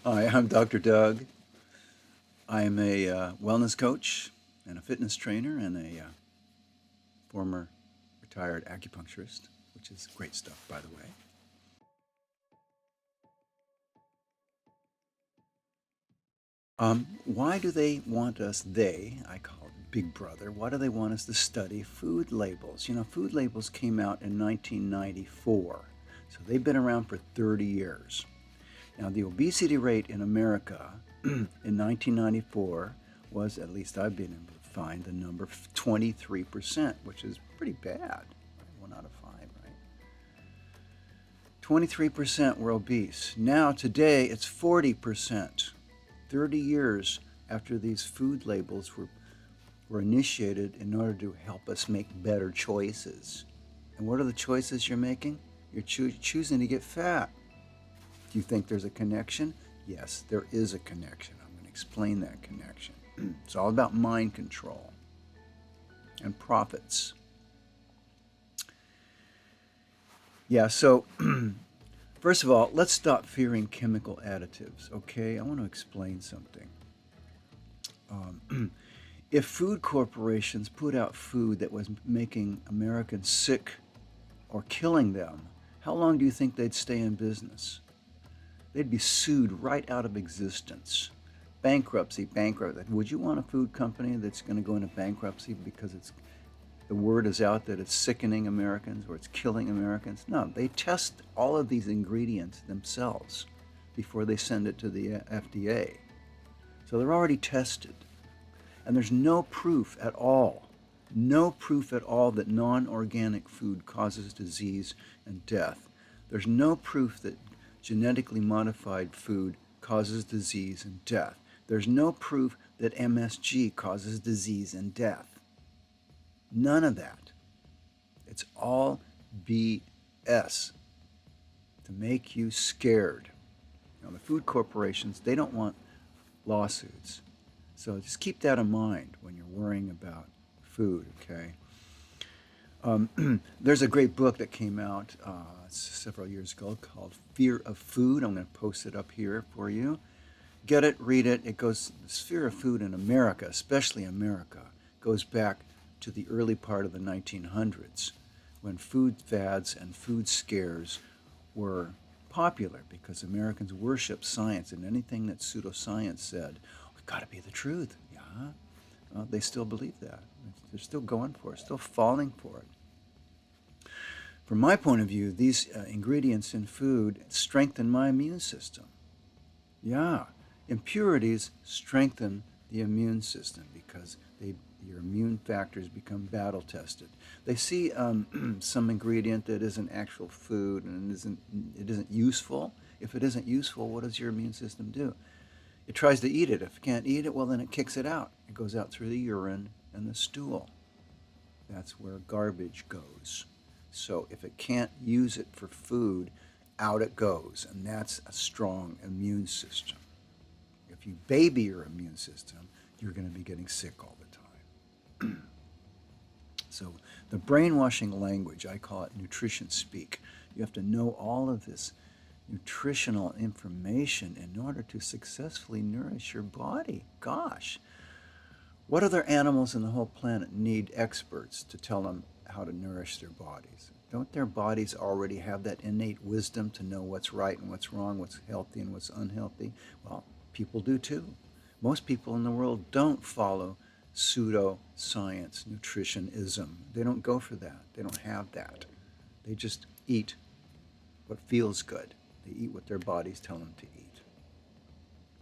Hi, I'm Dr. Doug. I'm a wellness coach and a fitness trainer and a former retired acupuncturist, which is great stuff, by the way. Why do they want us, I call it Big Brother, why do they want us to study food labels? You know, food labels came out in 1994, so they've been around for 30 years. Now, the obesity rate in America in 1994 was, at least I've been able to find, the number 23%, which is pretty bad. Right? 1 out of 5, right? 23% were obese. Now, today, it's 40%. 30 years after these food labels were initiated in order to help us make better choices. And what are the choices you're making? You're choosing to get fat. Do you think there's a connection? Yes, there is a connection. I'm going to explain that connection. It's all about mind control and profits. Yeah, so first of all, let's stop fearing chemical additives, okay? I want to explain something. If food corporations put out food that was making Americans sick or killing them, how long do you think they'd stay in business? They'd be sued right out of existence. Bankruptcy, bankrupt. Would you want a food company that's going to go into bankruptcy because the word is out that it's sickening Americans or it's killing Americans? No, they test all of these ingredients themselves before they send it to the FDA. So they're already tested. And there's no proof at all, that non-organic food causes disease and death. There's no proof that genetically modified food causes disease and death. There's no proof that MSG causes disease and death. None of that. It's all BS to make you scared. Now, the food corporations, they don't want lawsuits. So just keep that in mind when you're worrying about food, okay? There's a great book that came out several years ago called Fear of Food. I'm going to post it up here for you. Get it, read it. It goes, this fear of food in America, especially America, goes back to the early part of the 1900s when food fads and food scares were popular because Americans worshiped science, and anything that pseudoscience said, it's got to be the truth. Yeah. Well, they still believe that. They're still going for it, still falling for it. From my point of view, these ingredients in food strengthen my immune system. Yeah. Impurities strengthen the immune system because your immune factors become battle tested. They see some ingredient that isn't actual food and it isn't useful. If it isn't useful, what does your immune system do? It tries to eat it. If it can't eat it, well, then it kicks it out. It goes out through the urine and the stool. That's where garbage goes. So if it can't use it for food, out it goes. And that's a strong immune system. If you baby your immune system, you're going to be getting sick all the time. So the brainwashing language, I call it nutrition speak. You have to know all of this nutritional information in order to successfully nourish your body. Gosh, what other animals in the whole planet need experts to tell them how to nourish their bodies? Don't their bodies already have that innate wisdom to know what's right and what's wrong, what's healthy and what's unhealthy? Well, people do too. Most people in the world don't follow pseudo-science nutritionism. They don't go for that. They don't have that. They just eat what feels good. They eat what their bodies tell them to eat.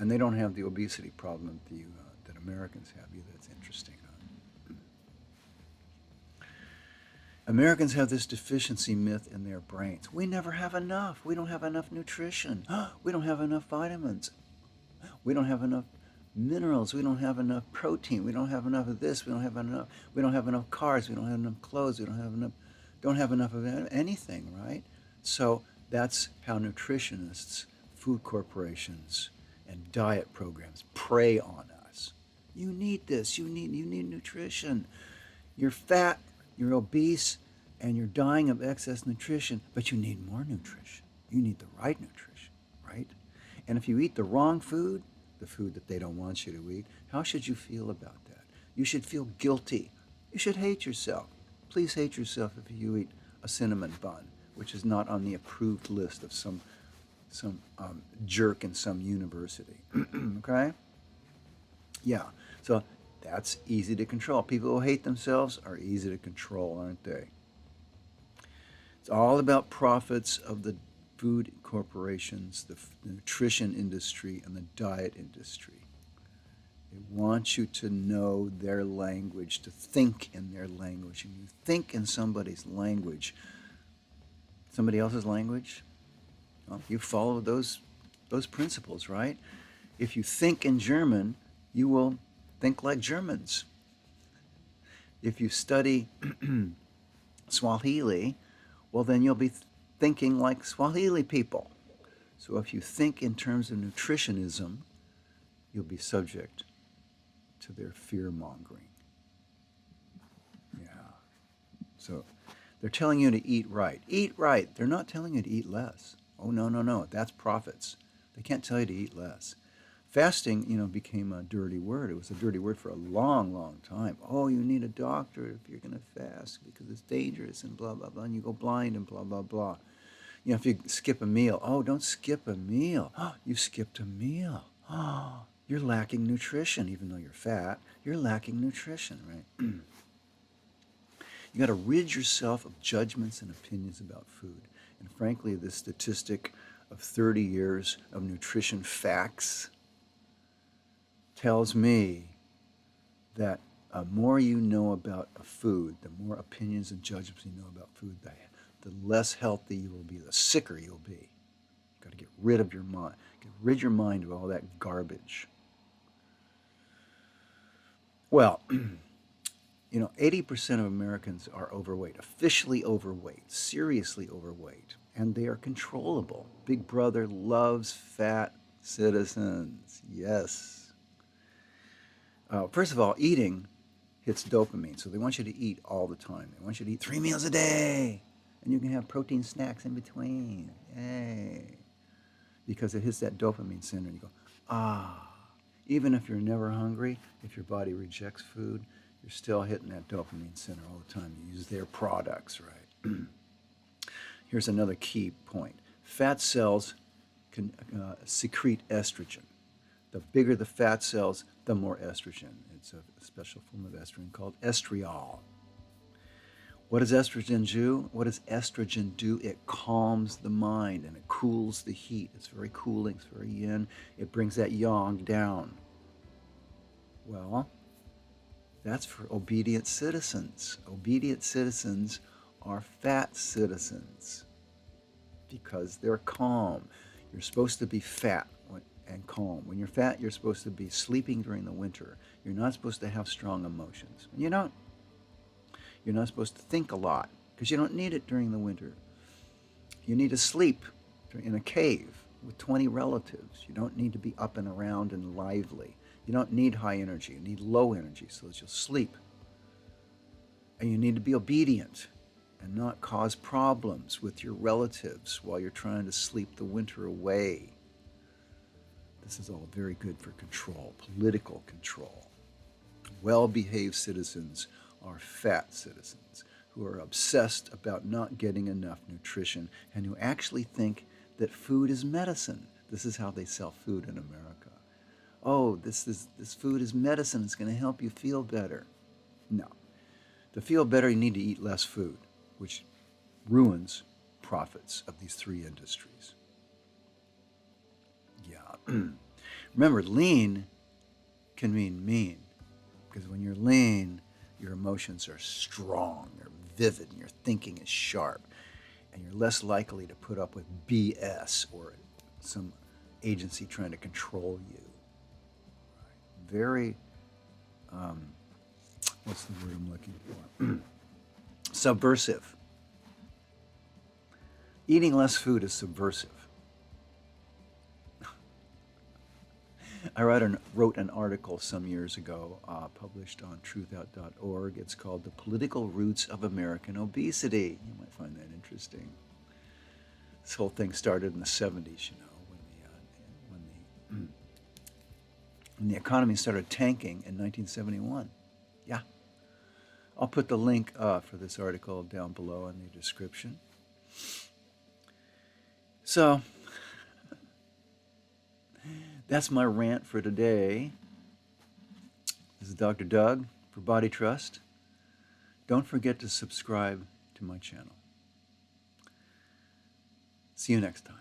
And they don't have the obesity problem that Americans have either. That's interesting. Americans have this deficiency myth in their brains. We never have enough. We don't have enough nutrition. We don't have enough vitamins. We don't have enough minerals. We don't have enough protein. We don't have enough of this. We don't have enough. We don't have enough cars. We don't have enough clothes. We don't have enough of anything, right? So that's how nutritionists, food corporations, and diet programs prey on us. You need this. You need nutrition. You're fat, you're obese, and you're dying of excess nutrition, but you need more nutrition. You need the right nutrition, right? And if you eat the wrong food, the food that they don't want you to eat, how should you feel about that? You should feel guilty. You should hate yourself. Please hate yourself if you eat a cinnamon bun, which is not on the approved list of some jerk in some university. Okay? Yeah. So that's easy to control. People who hate themselves are easy to control, aren't they? It's all about profits of the food corporations, the nutrition industry, and the diet industry. They want you to know their language, to think in their language. And you think in somebody's language, somebody else's language, well, you follow those principles, right? If you think in German, you will think like Germans. If you study Swahili, well, then you'll be thinking like Swahili people. So if you think in terms of nutritionism, you'll be subject to their fear mongering. Yeah. So they're telling you to eat right. Eat right. They're not telling you to eat less. Oh, no, no, no. That's profits. They can't tell you to eat less. Fasting, became a dirty word. It was a dirty word for a long, long time. Oh, you need a doctor if you're going to fast because it's dangerous and blah, blah, blah. And you go blind and blah, blah, blah. If you skip a meal, oh, don't skip a meal. Oh, you skipped a meal. Oh, you're lacking nutrition, even though you're fat. You're lacking nutrition, right? You got to rid yourself of judgments and opinions about food. And frankly, the statistic of 30 years of nutrition facts tells me that the more you know about a food, the more opinions and judgments you know about food, the less healthy you will be, the sicker you'll be. You've got to get rid of your mind. Get rid your mind of all that garbage. Well, 80% of Americans are overweight, officially overweight, seriously overweight, and they are controllable. Big Brother loves fat citizens. Yes. First of all, eating hits dopamine, so they want you to eat all the time. They want you to eat 3 meals a day, and you can have protein snacks in between. Yay. Because it hits that dopamine center, and you go, ah. Even if you're never hungry, if your body rejects food, you're still hitting that dopamine center all the time. You use their products, right? Here's another key point. Fat cells can secrete estrogen. The bigger the fat cells, the more estrogen. It's a special form of estrogen called estriol. What does estrogen do? What does estrogen do? It calms the mind and it cools the heat. It's very cooling, it's very yin. It brings that yang down. Well, that's for obedient citizens. Obedient citizens are fat citizens because they're calm. You're supposed to be fat and calm. When you're fat, you're supposed to be sleeping during the winter. You're not supposed to have strong emotions. And you don't. You're not supposed to think a lot because you don't need it during the winter. You need to sleep in a cave with 20 relatives. You don't need to be up and around and lively. You don't need high energy. You need low energy so that you'll sleep. And you need to be obedient and not cause problems with your relatives while you're trying to sleep the winter away. This is all very good for control, political control. Well-behaved citizens are fat citizens who are obsessed about not getting enough nutrition and who actually think that food is medicine. This is how they sell food in America. Oh, this food is medicine. It's going to help you feel better. No. To feel better, you need to eat less food, which ruins profits of these 3 industries. Yeah. Remember, lean can mean mean, because when you're lean, your emotions are strong, they're vivid, and your thinking is sharp, and you're less likely to put up with BS or some agency trying to control you. Very, what's the word I'm looking for? Subversive. Eating less food is subversive. I wrote an article some years ago, published on truthout.org. It's called The Political Roots of American Obesity. You might find that interesting. This whole thing started in the 70s, when And the economy started tanking in 1971. Yeah. I'll put the link for this article down below in the description. So, that's my rant for today. This is Dr. Doug for Body Trust. Don't forget to subscribe to my channel. See you next time.